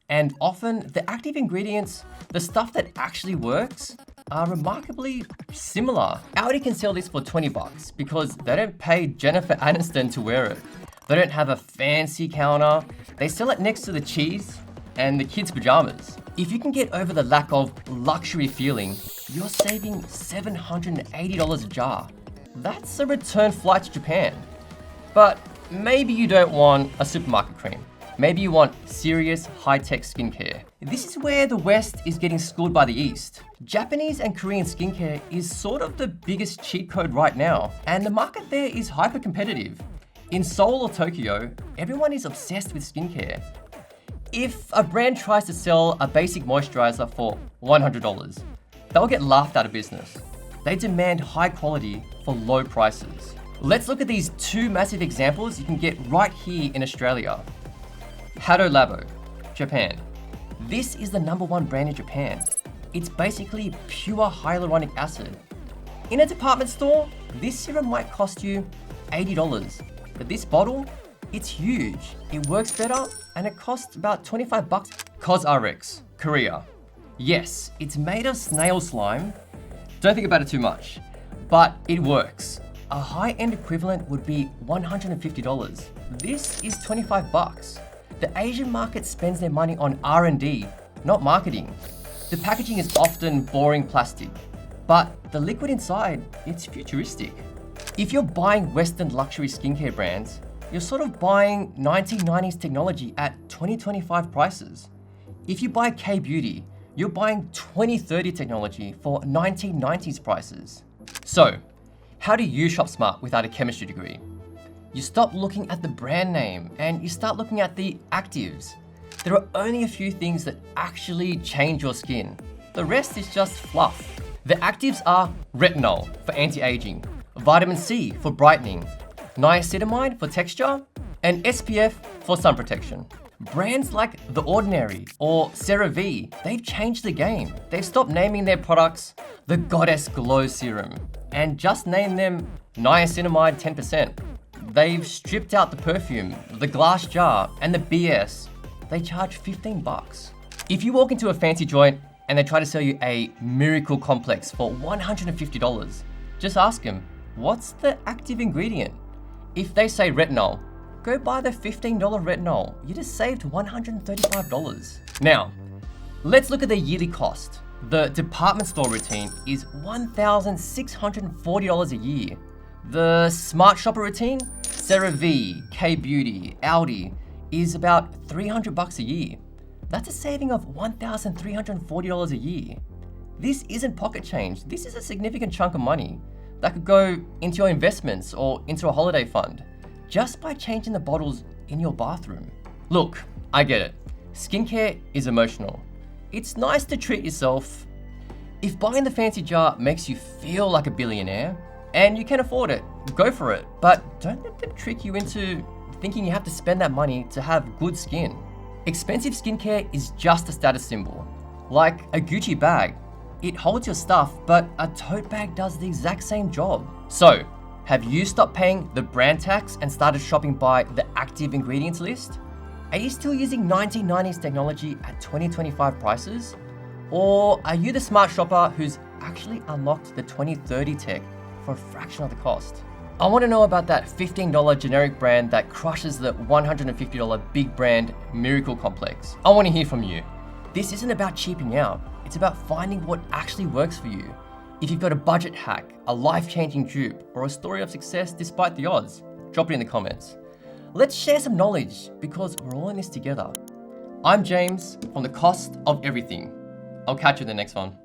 And often the active ingredients, the stuff that actually works, are remarkably similar. Audi can sell this for 20 bucks because they don't pay Jennifer Aniston to wear it. They don't have a fancy counter. They sell it next to the cheese and the kids' pajamas. If you can get over the lack of luxury feeling, you're saving $780 a jar. That's a return flight to Japan. But maybe you don't want a supermarket cream. Maybe you want serious high-tech skincare. This is where the West is getting schooled by the East. Japanese and Korean skincare is sort of the biggest cheat code right now, and the market there is hyper-competitive. In Seoul or Tokyo, everyone is obsessed with skincare. If a brand tries to sell a basic moisturizer for $100, they'll get laughed out of business. They demand high quality for low prices. Let's look at these two massive examples you can get right here in Australia. Hado Labo, Japan. This is the #1 brand in Japan. It's basically pure hyaluronic acid. In a department store, this serum might cost you $80, but this bottle, it's huge. It works better and it costs about 25 bucks. CosRx, Korea. Yes, it's made of snail slime. Don't think about it too much, but it works. A high-end equivalent would be $150. This is 25 bucks. The Asian market spends their money on R&D, not marketing. The packaging is often boring plastic, but the liquid inside, it's futuristic. If you're buying Western luxury skincare brands, you're sort of buying 1990s technology at 2025 prices. If you buy K-Beauty, you're buying 2030 technology for 1990s prices. So, how do you shop smart without a chemistry degree? You stop looking at the brand name and you start looking at the actives. There are only a few things that actually change your skin. The rest is just fluff. The actives are retinol for anti-aging, vitamin C for brightening, niacinamide for texture, and SPF for sun protection. Brands like The Ordinary or CeraVe, they've changed the game. They've stopped naming their products the Goddess Glow Serum and just named them Niacinamide 10%. They've stripped out the perfume, the glass jar, and the BS. They charge 15 bucks. If you walk into a fancy joint and they try to sell you a miracle complex for $150, just ask them, what's the active ingredient? If they say retinol, go buy the $15 retinol. You just saved $135. Now, let's look at the yearly cost. The department store routine is $1,640 a year. The smart shopper routine, CeraVe, K-Beauty, Audi, is about 300 bucks a year. That's a saving of $1,340 a year. This isn't pocket change. This is a significant chunk of money that could go into your investments or into a holiday fund just by changing the bottles in your bathroom. Look, I get it. Skincare is emotional. It's nice to treat yourself. If buying the fancy jar makes you feel like a billionaire and you can afford it, go for it. But don't let them trick you into thinking you have to spend that money to have good skin. Expensive skincare is just a status symbol. Like a Gucci bag. It holds your stuff, but a tote bag does the exact same job. So, have you stopped paying the brand tax and started shopping by the active ingredients list? Are you still using 1990s technology at 2025 prices? Or are you the smart shopper who's actually unlocked the 2030 tech for a fraction of the cost? I want to know about that $15 generic brand that crushes the $150 big brand miracle complex. I want to hear from you. This isn't about cheaping out. It's about finding what actually works for you. If you've got a budget hack, a life-changing dupe, or a story of success despite the odds, drop it in the comments. Let's share some knowledge because we're all in this together. I'm James from The Cost of Everything. I'll catch you in the next one.